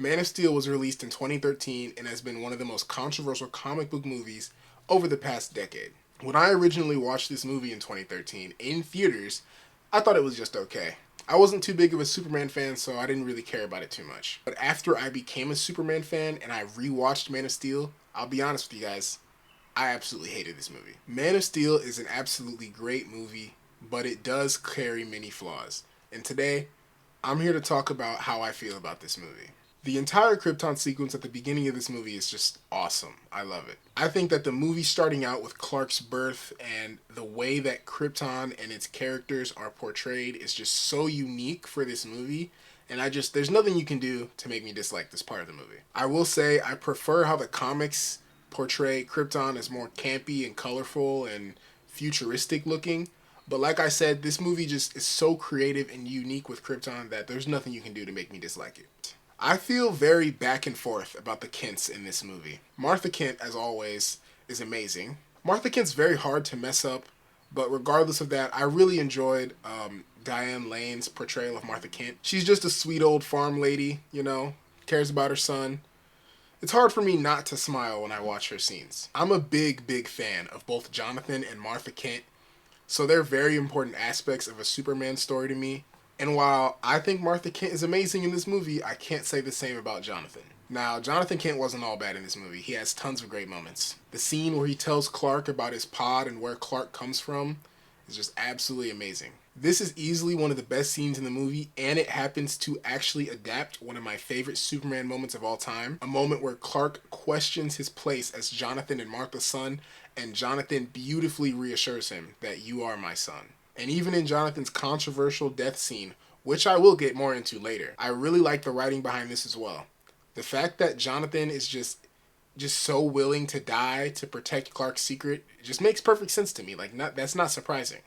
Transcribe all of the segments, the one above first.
Man of Steel was released in 2013 and has been one of the most controversial comic book movies over the past decade. When I originally watched this movie in 2013 in theaters, I thought it was just okay. I wasn't too big of a Superman fan, so I didn't really care about it too much. But after I became a Superman fan and I rewatched Man of Steel, I'll be honest with you guys, I absolutely hated this movie. Man of Steel is an absolutely great movie, but it does carry many flaws. And today, I'm here to talk about how I feel about this movie. The entire Krypton sequence at the beginning of this movie is just awesome. I love it. I think that the movie starting out with Clark's birth and the way that Krypton and its characters are portrayed is just so unique for this movie. And there's nothing you can do to make me dislike this part of the movie. I will say I prefer how the comics portray Krypton as more campy and colorful and futuristic looking. But like I said, this movie just is so creative and unique with Krypton that there's nothing you can do to make me dislike it. I feel very back and forth about the Kents in this movie. Martha Kent, as always, is amazing. Martha Kent's very hard to mess up, but regardless of that, I really enjoyed Diane Lane's portrayal of Martha Kent. She's just a sweet old farm lady, cares about her son. It's hard for me not to smile when I watch her scenes. I'm a big, big fan of both Jonathan and Martha Kent, so they're very important aspects of a Superman story to me. And while I think Martha Kent is amazing in this movie, I can't say the same about Jonathan. Now, Jonathan Kent wasn't all bad in this movie. He has tons of great moments. The scene where he tells Clark about his pod and where Clark comes from is just absolutely amazing. This is easily one of the best scenes in the movie, and it happens to actually adapt one of my favorite Superman moments of all time. A moment where Clark questions his place as Jonathan and Martha's son, and Jonathan beautifully reassures him that you are my son. And even in Jonathan's controversial death scene, which I will get more into later, I really like the writing behind this as well. The fact that Jonathan is just so willing to die to protect Clark's secret just makes perfect sense to me. That's not surprising.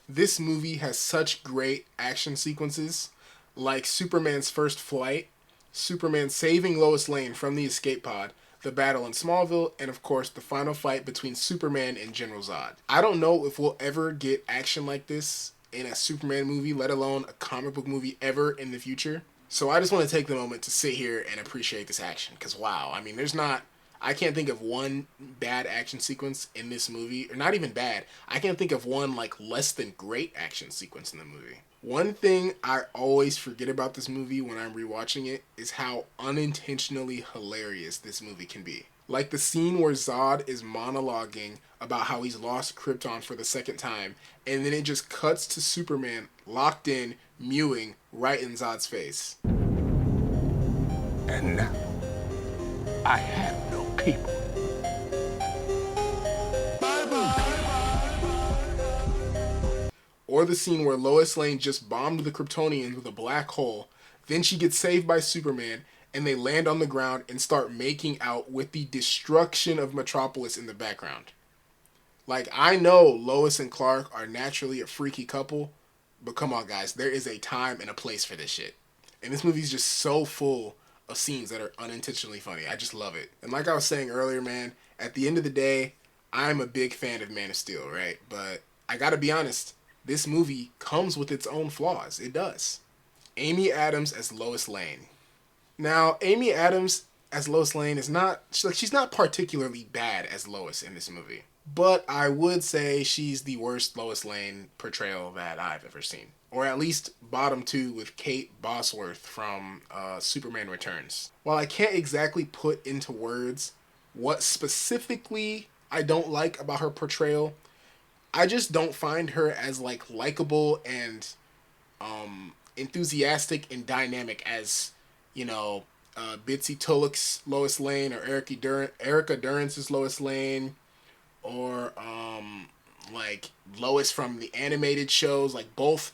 This movie has such great action sequences, like Superman's first flight, Superman saving Lois Lane from the escape pod, the battle in Smallville, and of course the final fight between Superman and General Zod. I don't know if we'll ever get action like this in a Superman movie, let alone a comic book movie ever in the future. So I just want to take the moment to sit here and appreciate this action, because wow, I can't think of one bad action sequence in this movie, or not even bad. I can't think of one less than great action sequence in the movie. One thing I always forget about this movie when I'm rewatching it is how unintentionally hilarious this movie can be. Like the scene where Zod is monologuing about how he's lost Krypton for the second time, and then it just cuts to Superman locked in, mewing right in Zod's face. And now, I have no people. Or the scene where Lois Lane just bombed the Kryptonians with a black hole, then she gets saved by Superman, and they land on the ground and start making out with the destruction of Metropolis in the background. I know Lois and Clark are naturally a freaky couple, but come on guys, there is a time and a place for this shit. And this movie's just so full of scenes that are unintentionally funny. I just love it. And like I was saying earlier, man, at the end of the day, I'm a big fan of Man of Steel, right? But I gotta be honest, this movie comes with its own flaws. It does. Amy Adams as Lois Lane. Now, Amy Adams as Lois Lane is she's not particularly bad as Lois in this movie. But I would say she's the worst Lois Lane portrayal that I've ever seen. Or at least bottom two with Kate Bosworth from Superman Returns. While I can't exactly put into words what specifically I don't like about her portrayal, I just don't find her as likable and enthusiastic and dynamic as Bitsy Tulloch's Lois Lane, or Erica Durance's Lois Lane, or Lois from the animated shows. Both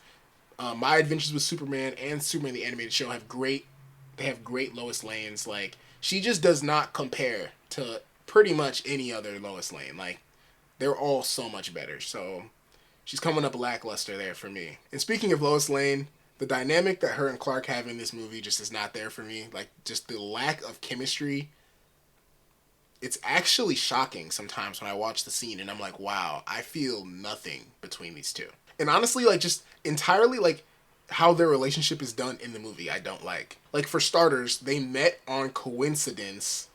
My Adventures with Superman and Superman the Animated Show have great Lois Lanes. She just does not compare to pretty much any other Lois Lane. They're all so much better. So she's coming up lackluster there for me. And speaking of Lois Lane, the dynamic that her and Clark have in this movie just is not there for me. Just the lack of chemistry. It's actually shocking sometimes when I watch the scene and I'm like, wow, I feel nothing between these two. And honestly, just entirely, how their relationship is done in the movie I don't like. Like, for starters, they met on coincidence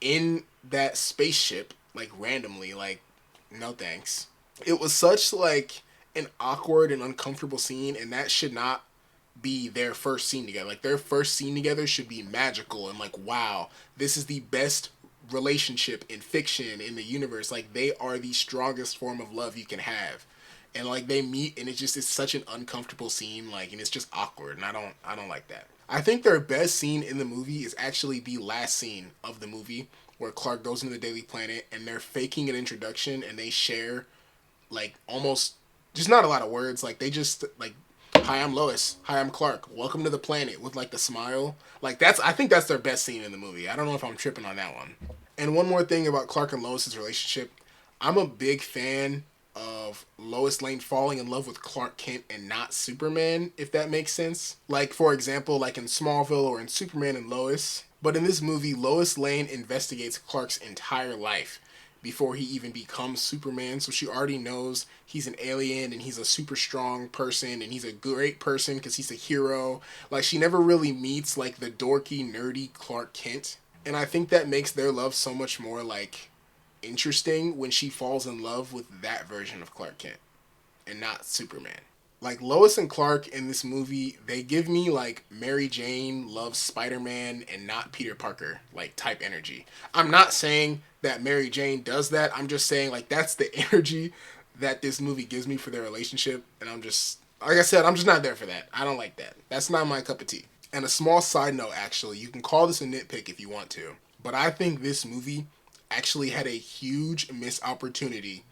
in that spaceship, like, randomly. Like, no thanks. It was such, like, an awkward and uncomfortable scene, and that should not be their first scene together. Like, their first scene together should be magical and like, wow, this is the best relationship in fiction in the universe. Like, they are the strongest form of love you can have. And like, they meet and it's such an uncomfortable scene, like, and it's just awkward, and I don't like that. I think their best scene in the movie is actually the last scene of the movie where Clark goes into the Daily Planet and they're faking an introduction and they share like almost just not a lot of words. Like, they just like, hi, I'm Lois. Hi, I'm Clark. Welcome to the planet, with like the smile. Like, I think that's their best scene in the movie. I don't know if I'm tripping on that one. And one more thing about Clark and Lois's relationship. I'm a big fan of Lois Lane falling in love with Clark Kent and not Superman, if that makes sense. Like, for example, like in Smallville or in Superman and Lois. But in this movie, Lois Lane investigates Clark's entire life before he even becomes Superman. So she already knows he's an alien and he's a super strong person and he's a great person because he's a hero. Like, she never really meets like the dorky, nerdy Clark Kent. And I think that makes their love so much more like interesting when she falls in love with that version of Clark Kent and not Superman. Like, Lois and Clark in this movie, they give me like Mary Jane loves Spider-Man and not Peter Parker like type energy. I'm not saying that Mary Jane does that. I'm just saying like that's the energy that this movie gives me for their relationship, and I'm just, like I said, I'm just not there for that. I don't like that. That's not my cup of tea. And a small side note, actually, you can call this a nitpick if you want to, but I think this movie actually had a huge missed opportunity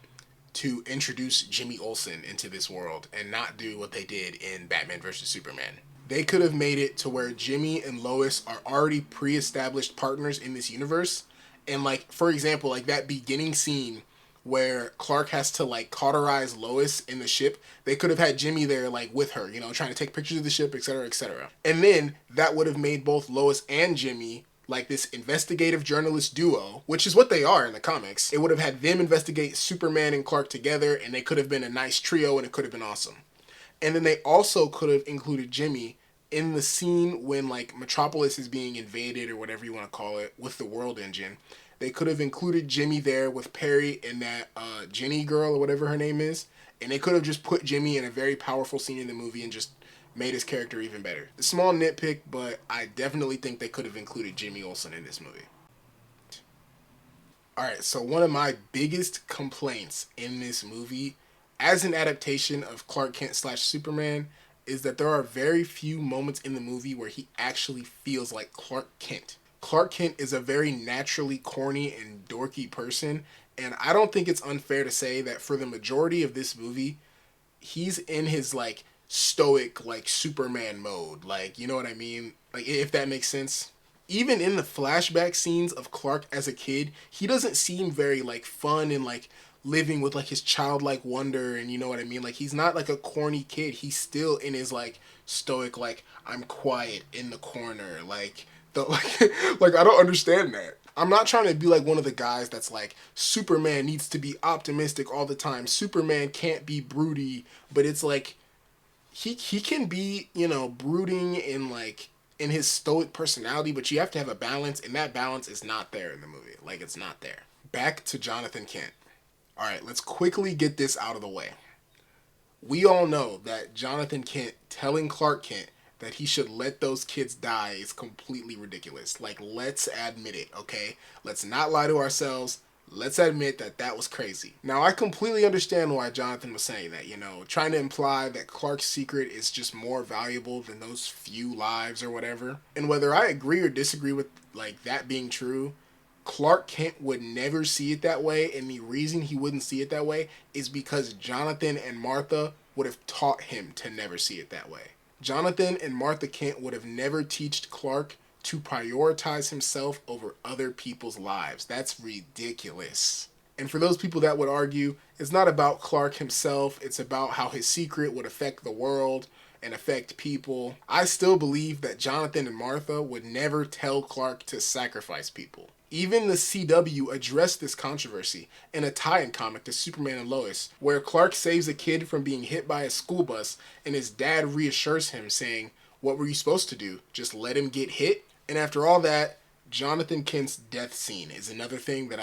to introduce Jimmy Olsen into this world and not do what they did in Batman vs. Superman. They could have made it to where Jimmy and Lois are already pre-established partners in this universe. And like, for example, like that beginning scene where Clark has to like cauterize Lois in the ship, they could have had Jimmy there like with her, you know, trying to take pictures of the ship, etc., etc. And then that would have made both Lois and Jimmy like this investigative journalist duo, which is what they are in the comics. It would have had them investigate Superman and Clark together, and they could have been a nice trio, and it could have been awesome. And then they also could have included Jimmy in the scene when like Metropolis is being invaded, or whatever you want to call it, with the World Engine. They could have included Jimmy there with Perry and that Jenny girl or whatever her name is, and they could have just put Jimmy in a very powerful scene in the movie and just made his character even better. A small nitpick, but I definitely think they could have included Jimmy Olsen in this movie. Alright, so one of my biggest complaints in this movie, as an adaptation of Clark Kent slash Superman, is that there are very few moments in the movie where he actually feels like Clark Kent. Clark Kent is a very naturally corny and dorky person, and I don't think it's unfair to say that for the majority of this movie, he's in his like stoic like Superman mode. Like, you know what I mean? Like, if that makes sense. Even in the flashback scenes of Clark as a kid, he doesn't seem very like fun and like living with like his childlike wonder, and you know what I mean? Like, he's not like a corny kid. He's still in his like stoic, like, I'm quiet in the corner, like the like I don't understand that. I'm not trying to be like one of the guys that's like, Superman needs to be optimistic all the time. Superman can't be broody, but it's like he can be, you know, brooding in like in his stoic personality, but you have to have a balance, and that balance is not there in the movie. Like, it's not there. Back to Jonathan Kent. All right, let's quickly get this out of the way. We all know that Jonathan Kent telling Clark Kent that he should let those kids die is completely ridiculous. Like, let's admit it, okay? Let's not lie to ourselves. Let's admit that that was crazy. Now, I completely understand why Jonathan was saying that, you know, trying to imply that Clark's secret is just more valuable than those few lives or whatever. And whether I agree or disagree with, like, that being true, Clark Kent would never see it that way, and the reason he wouldn't see it that way is because Jonathan and Martha would have taught him to never see it that way. Jonathan and Martha Kent would have never taught Clark to prioritize himself over other people's lives. That's ridiculous. And for those people that would argue, it's not about Clark himself, it's about how his secret would affect the world and affect people. I still believe that Jonathan and Martha would never tell Clark to sacrifice people. Even the CW addressed this controversy in a tie-in comic to Superman and Lois, where Clark saves a kid from being hit by a school bus, and his dad reassures him, saying, "What were you supposed to do? Just let him get hit?" And after all that, Jonathan Kent's death scene is another thing that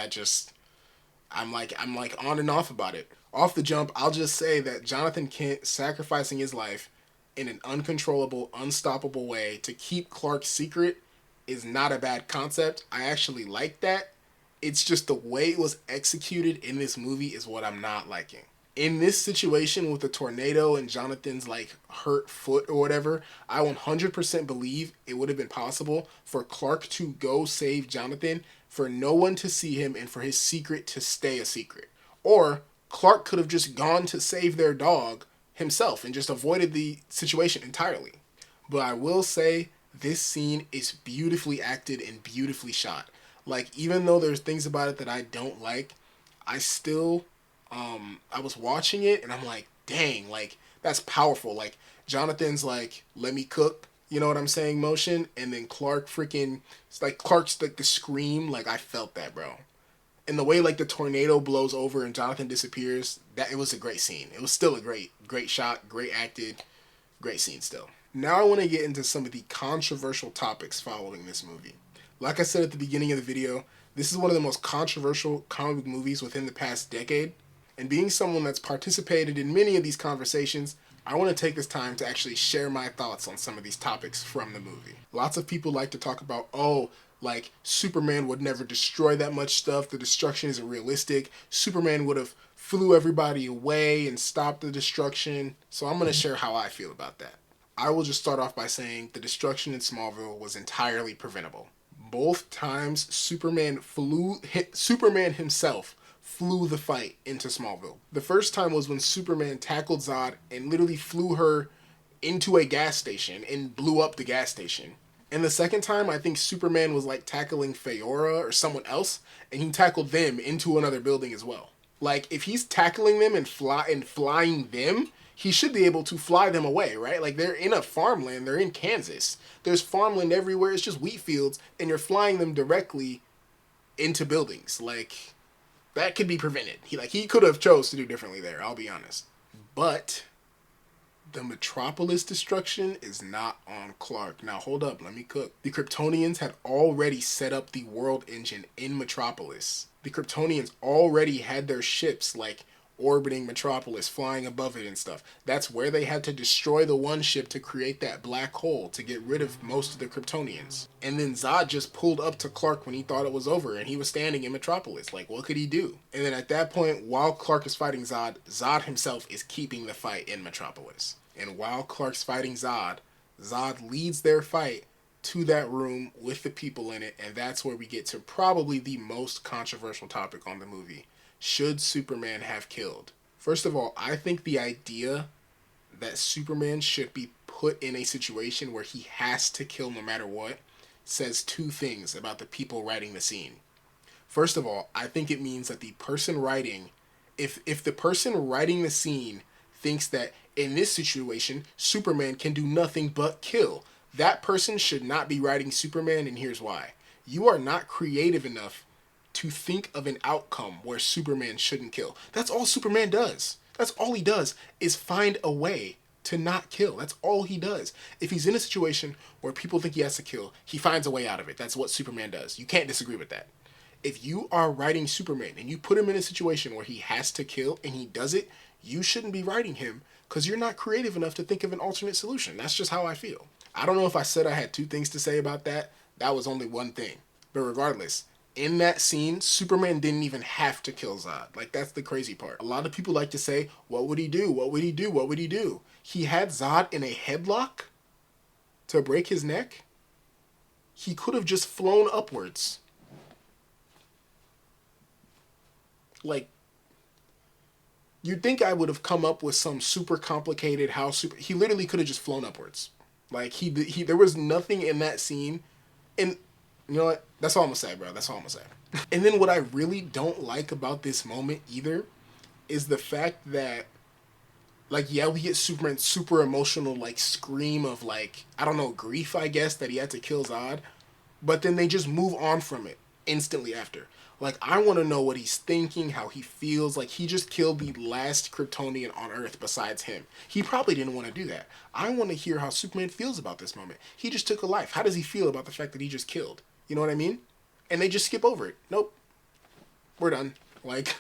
I'm like on and off about it. Off the jump, I'll just say that Jonathan Kent sacrificing his life in an uncontrollable, unstoppable way to keep Clark's secret is not a bad concept. I actually like that. It's just the way it was executed in this movie is what I'm not liking. In this situation with the tornado and Jonathan's like hurt foot or whatever, I 100% believe it would have been possible for Clark to go save Jonathan, for no one to see him, and for his secret to stay a secret. Or Clark could have just gone to save their dog himself and just avoided the situation entirely. But I will say this scene is beautifully acted and beautifully shot. Like, even though there's things about it that I don't like, I still I was watching it and I'm like, dang, like that's powerful. Like Jonathan's like, let me cook, you know what I'm saying, motion, and then Clark freaking, it's like Clark's like the scream, like I felt that, bro. And the way like the tornado blows over and Jonathan disappears, that it was a great scene. It was still a great shot, great acted, great scene still. Now I want to get into some of the controversial topics following this movie. Like I said at the beginning of the video, this is one of the most controversial comic book movies within the past decade. And being someone that's participated in many of these conversations, I want to take this time to actually share my thoughts on some of these topics from the movie. Lots of people like to talk about, oh, like Superman would never destroy that much stuff, the destruction isn't realistic, Superman would have flew everybody away and stopped the destruction. So I'm going to share how I feel about that. I will just start off by saying the destruction in Smallville was entirely preventable. Both times Superman himself flew the fight into Smallville. The first time was when Superman tackled Zod and literally flew her into a gas station and blew up the gas station. And the second time, I think Superman was like tackling Feora or someone else, and he tackled them into another building as well. Like, if he's tackling them and flying them, he should be able to fly them away, right? Like, they're in a farmland, they're in Kansas. There's farmland everywhere, it's just wheat fields, and you're flying them directly into buildings. Like, that could be prevented. He could have chose to do differently there, I'll be honest. But the Metropolis destruction is not on Clark. Now, hold up, let me cook. The Kryptonians had already set up the world engine in Metropolis. The Kryptonians already had their ships, like, orbiting Metropolis, flying above it and stuff. That's where they had to destroy the one ship to create that black hole to get rid of most of the Kryptonians. And then Zod just pulled up to Clark when he thought it was over, and he was standing in Metropolis. Like, what could he do? And then at that point, while Clark is fighting Zod, Zod himself is keeping the fight in Metropolis. And while Clark's fighting Zod, Zod leads their fight to that room with the people in it, and that's where we get to probably the most controversial topic on the movie. Should Superman have killed? First of all, I think the idea that Superman should be put in a situation where he has to kill no matter what says two things about the people writing the scene. First of all, I think it means that the person writing, if the person writing the scene thinks that in this situation, Superman can do nothing but kill, that person should not be writing Superman, and here's why. You are not creative enough to think of an outcome where Superman shouldn't kill. That's all Superman does. That's all he does is find a way to not kill. That's all he does. If he's in a situation where people think he has to kill, he finds a way out of it. That's what Superman does. You can't disagree with that. If you are writing Superman and you put him in a situation where he has to kill and he does it, you shouldn't be writing him because you're not creative enough to think of an alternate solution. That's just how I feel. I don't know if I said I had two things to say about that. That was only one thing. But regardless, in that scene, Superman didn't even have to kill Zod. Like, that's the crazy part. A lot of people like to say, what would he do? What would he do? What would he do? He had Zod in a headlock to break his neck. He could have just flown upwards. Like, you'd think I would have come up with some super complicated he literally could have just flown upwards. Like, there was nothing in that scene. And you know what? That's all I'm gonna say, bro. That's all I'm gonna say. And then what I really don't like about this moment either is the fact that, like, yeah, we get Superman's super emotional, like, scream of, like, I don't know, grief, I guess, that he had to kill Zod. But then they just move on from it. instantly after. Like, I want to know what he's thinking, how he feels. Like, he just killed the last Kryptonian on Earth besides him. He probably didn't want to do that. I want to hear how Superman feels about this moment. He just took a life. How does he feel about the fact that he just killed? You know what I mean? And they just skip over it. Nope. We're done. Like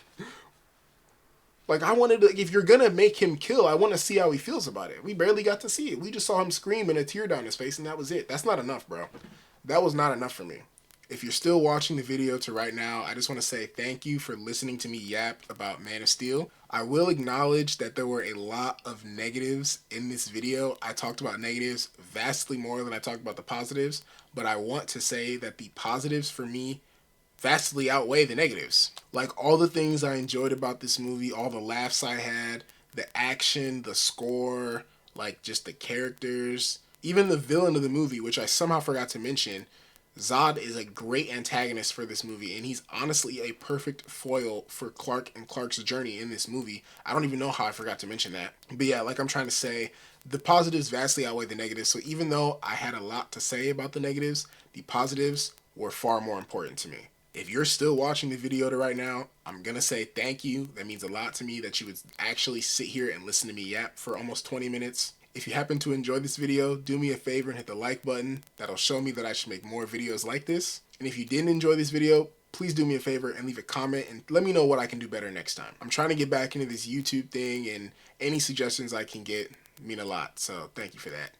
I wanted to, if you're gonna make him kill, I want to see how he feels about it. We barely got to see it. We just saw him scream and a tear down his face, and that was it. That's not enough, bro. That was not enough for me. If you're still watching the video to right now, I just want to say thank you for listening to me yap about Man of Steel. I will acknowledge that there were a lot of negatives in this video. I talked about negatives vastly more than I talked about the positives, but I want to say that the positives for me vastly outweigh the negatives. Like all the things I enjoyed about this movie, all the laughs I had, the action, the score, like just the characters, even the villain of the movie, which I somehow forgot to mention. Zod is a great antagonist for this movie, and he's honestly a perfect foil for Clark and Clark's journey in this movie. I don't even know how I forgot to mention that. But yeah, like I'm trying to say, the positives vastly outweigh the negatives. So even though I had a lot to say about the negatives, the positives were far more important to me. If you're still watching the video to right now, I'm going to say thank you. That means a lot to me that you would actually sit here and listen to me yap for almost 20 minutes. If you happen to enjoy this video, do me a favor and hit the like button. That'll show me that I should make more videos like this. And if you didn't enjoy this video, please do me a favor and leave a comment and let me know what I can do better next time. I'm trying to get back into this YouTube thing, and any suggestions I can get mean a lot. So thank you for that.